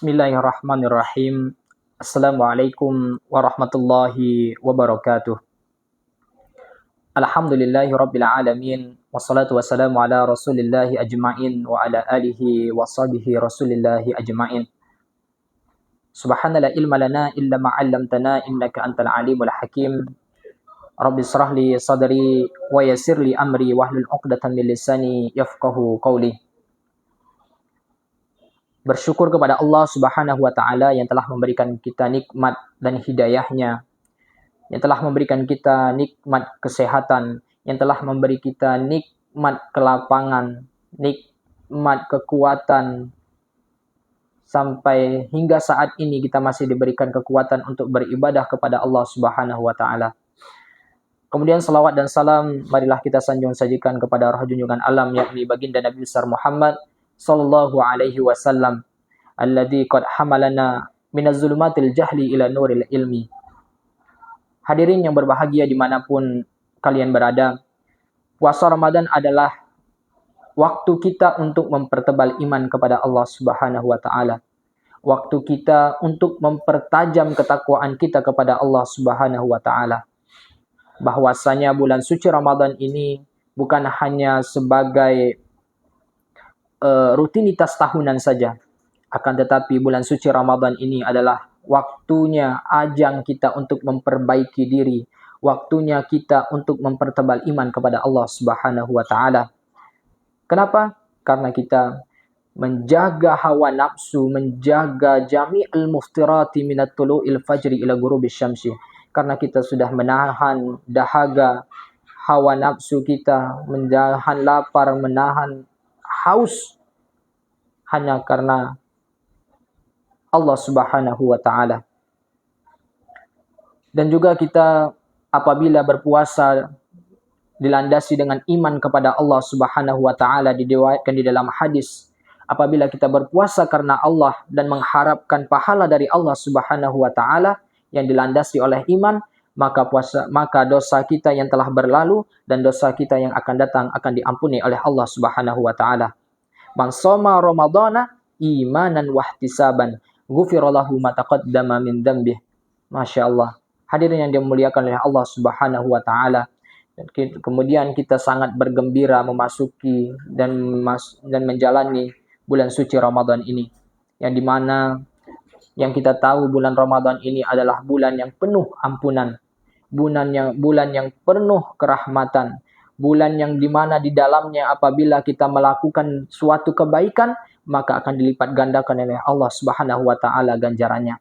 Bismillahirrahmanirrahim. Assalamualaikum warahmatullahi wabarakatuh. Alhamdulillahi rabbil alamin. Wassalatu wassalamu ala rasulillahi ajma'in wa ala alihi wa sahbihi rasulillahi ajma'in. Subhana la ilma lana illa ma'allamtana innaka antal alimul hakim. Rabbi israh li sadri wa yassir li amri wahlul 'uqdatam min lisani yafqahu qawli. Bersyukur kepada Allah Subhanahu wa taala yang telah memberikan kita nikmat dan hidayahnya, yang telah memberikan kita nikmat kesehatan, yang telah memberi kita nikmat kelapangan, nikmat kekuatan, sampai hingga saat ini kita masih diberikan kekuatan untuk beribadah kepada Allah Subhanahu wa taala. Kemudian salawat dan salam marilah kita sanjung sajikan kepada roh junjungan alam, yakni baginda Nabi besar Muhammad sallallahu alaihi wasallam, alladzi qad hamalana minaz zulumatil jahli ila nuril ilmi. Hadirin yang berbahagia dimanapun kalian berada, puasa Ramadan adalah waktu kita untuk mempertebal iman kepada Allah Subhanahu wa taala. Waktu kita untuk mempertajam ketakwaan kita kepada Allah Subhanahu wa taala. Bahwasanya bulan suci Ramadan ini bukan hanya sebagai rutinitas tahunan saja. Akan tetapi bulan suci Ramadan ini adalah waktunya ajang kita untuk memperbaiki diri. Waktunya kita untuk mempertebal iman kepada Allah Subhanahu wa taala. Kenapa? Karena kita menjaga hawa nafsu, menjaga jami'al muftirati minat tulu'il fajri ila ghurubis syamsi. Karena kita sudah menahan dahaga hawa nafsu kita, menahan lapar, menahan haus, hanya karena Allah Subhanahu wa taala. Dan juga kita apabila berpuasa dilandasi dengan iman kepada Allah Subhanahu wa taala, diriwayatkan di dalam hadis, apabila kita berpuasa karena Allah dan mengharapkan pahala dari Allah Subhanahu wa taala yang dilandasi oleh iman, maka dosa kita yang telah berlalu dan dosa kita yang akan datang akan diampuni oleh Allah Subhanahu wa taala. Man shoma Ramadhana imanan wahtisaban ghufira lahu ma taqaddama min dzambih. Masya Allah. Hadirin yang dimuliakan oleh Allah Subhanahu wa taala. Dan kemudian kita sangat bergembira memasuki dan menjalani bulan suci Ramadan ini. Yang dimana yang kita tahu bulan Ramadan ini adalah bulan yang penuh ampunan. Bulan yang penuh kerahmatan. Bulan yang dimana di dalamnya apabila kita melakukan suatu kebaikan, maka akan dilipat gandakan oleh Allah Subhanahu wa taala ganjarannya.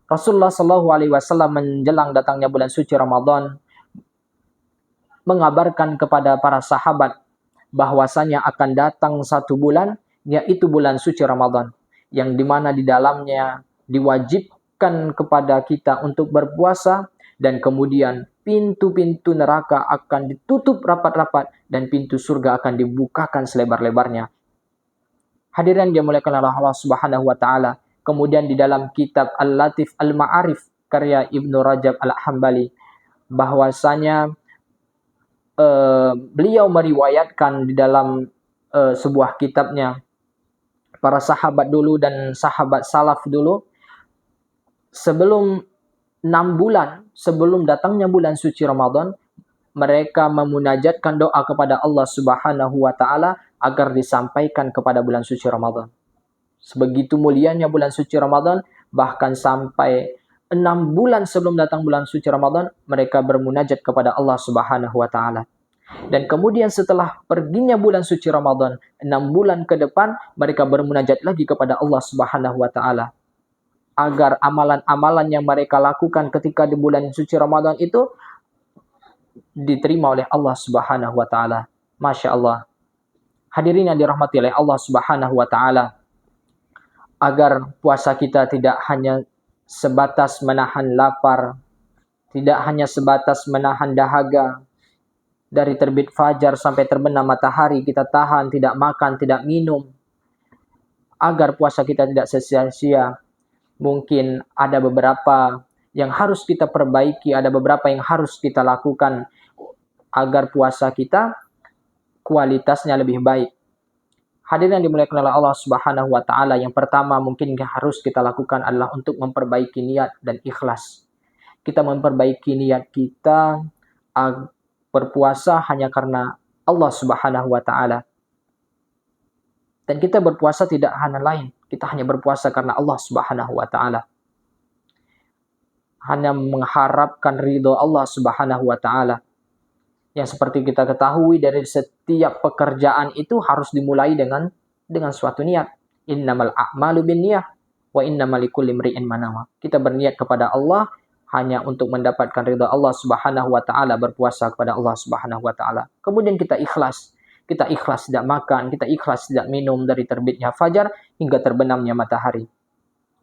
Rasulullah sallallahu alaihi wasallam menjelang datangnya bulan suci Ramadan mengabarkan kepada para sahabat bahwasanya akan datang satu bulan, yaitu bulan suci Ramadan, yang dimana di dalamnya diwajibkan kepada kita untuk berpuasa, dan kemudian pintu-pintu neraka akan ditutup rapat-rapat dan pintu surga akan dibukakan selebar-lebarnya. Hadirin yang dimuliakan oleh Allah Subhanahu wa taala. Kemudian di dalam kitab Al-Latif Al-Ma'arif karya Ibnu Rajab Al-Hambali, bahwasanya beliau meriwayatkan di dalam sebuah kitabnya, para sahabat dulu dan sahabat salaf dulu, sebelum 6 bulan sebelum datangnya bulan suci Ramadan, mereka memunajatkan doa kepada Allah Subhanahu wa taala agar disampaikan kepada bulan suci Ramadan. Sebegitu mulianya bulan suci Ramadan, bahkan sampai 6 bulan sebelum datang bulan suci Ramadan, mereka bermunajat kepada Allah Subhanahu wa taala. Dan kemudian setelah perginya bulan suci Ramadan, 6 bulan ke depan, mereka bermunajat lagi kepada Allah Subhanahu wa taala, agar amalan-amalan yang mereka lakukan ketika di bulan suci Ramadan itu diterima oleh Allah Subhanahu wa taala. Masya Allah. Hadirin yang dirahmati oleh Allah Subhanahu wa taala, agar puasa kita tidak hanya sebatas menahan lapar, tidak hanya sebatas menahan dahaga, dari terbit fajar sampai terbenam matahari kita tahan, tidak makan, tidak minum, agar puasa kita tidak sia-sia. Mungkin ada beberapa yang harus kita perbaiki, ada beberapa yang harus kita lakukan agar puasa kita kualitasnya lebih baik. Hadirin yang dimuliakan oleh Allah Subhanahu wa taala, yang pertama mungkin harus kita lakukan adalah untuk memperbaiki niat dan ikhlas. Kita memperbaiki niat kita berpuasa hanya karena Allah Subhanahu wa taala. Dan kita berpuasa tidak hanya lain, kita hanya berpuasa karena Allah Subhanahu wa taala. Hanya mengharapkan ridho Allah Subhanahu wa taala. Yang seperti kita ketahui dari setiap pekerjaan itu harus dimulai dengan suatu niat. Innamal a'malu binniyah wa innamal likulli imri'in ma nawa. Kita berniat kepada Allah hanya untuk mendapatkan ridha Allah Subhanahu wa taala, berpuasa kepada Allah Subhanahu wa taala. Kemudian kita ikhlas. Kita ikhlas tidak makan, kita ikhlas tidak minum dari terbitnya fajar hingga terbenamnya matahari.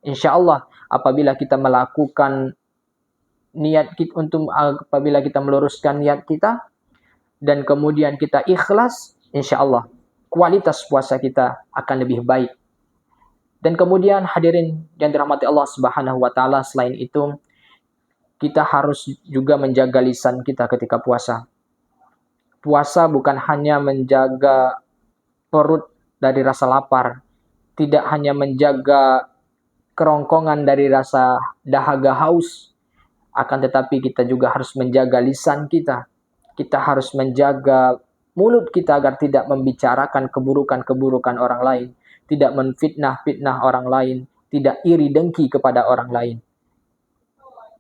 Insya Allah apabila kita melakukan niat kita apabila kita meluruskan niat kita dan kemudian kita ikhlas, insya Allah kualitas puasa kita akan lebih baik. Dan kemudian hadirin yang dirahmati Allah Subhanahu wa taala, selain itu kita harus juga menjaga lisan kita ketika puasa. Puasa bukan hanya menjaga perut dari rasa lapar, tidak hanya menjaga kerongkongan dari rasa dahaga haus, akan tetapi kita juga harus menjaga lisan kita. Kita harus menjaga mulut kita agar tidak membicarakan keburukan-keburukan orang lain, tidak menfitnah-fitnah orang lain, tidak iri dengki kepada orang lain.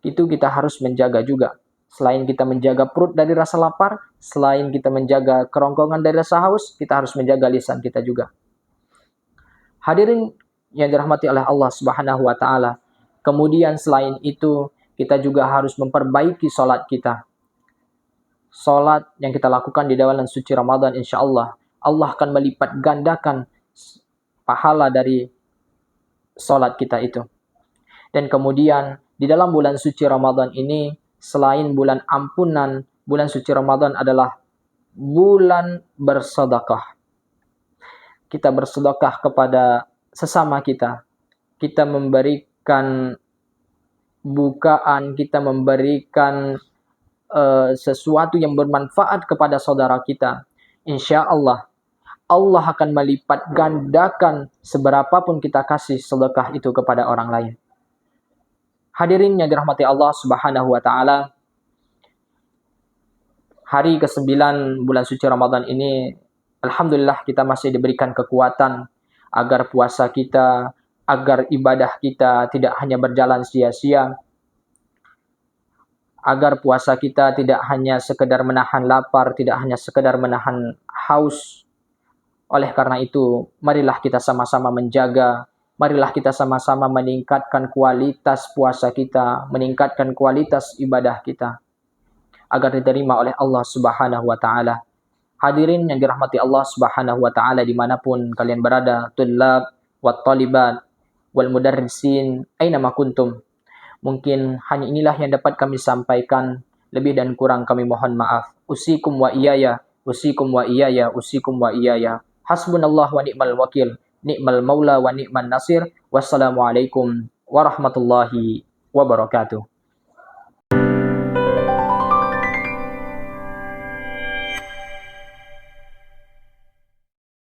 Itu kita harus menjaga juga. Selain kita menjaga perut dari rasa lapar, selain kita menjaga kerongkongan dari rasa haus, kita harus menjaga lisan kita juga. Hadirin yang dirahmati oleh Allah Subhanahu wa taala. Kemudian selain itu, kita juga harus memperbaiki salat kita. Salat yang kita lakukan di bulan suci Ramadan, insya Allah akan melipat gandakan pahala dari salat kita itu. Dan kemudian di dalam bulan suci Ramadan ini, selain bulan ampunan, bulan suci Ramadan adalah bulan bersedekah. Kita bersedekah kepada sesama kita. Kita memberikan bukaan, kita memberikan sesuatu yang bermanfaat kepada saudara kita. Insya Allah, Allah akan melipat gandakan seberapapun kita kasih sedekah itu kepada orang lain. Hadirin yang dirahmati Allah Subhanahu wa taala, hari ke-9 bulan suci Ramadan ini, alhamdulillah kita masih diberikan kekuatan agar puasa kita, agar ibadah kita tidak hanya berjalan sia-sia, agar puasa kita tidak hanya sekedar menahan lapar, tidak hanya sekedar menahan haus. Oleh karena itu, marilah kita sama-sama menjaga, marilah kita sama-sama meningkatkan kualitas puasa kita, meningkatkan kualitas ibadah kita, agar diterima oleh Allah Subhanahu wa ta'ala. Hadirin yang dirahmati Allah Subhanahu wa ta'ala dimanapun kalian berada, tullab, wat talibat, wal mudarrisin, aynama kuntum. Mungkin hanya inilah yang dapat kami sampaikan, lebih dan kurang kami mohon maaf. Usikum wa iyaya, usikum wa iyaya, usikum wa iyaya. Hasbunallah wa ni'mal wakil. Ni'mal maula wa ni'man nasir. Wassalamualaikum warahmatullahi wabarakatuh.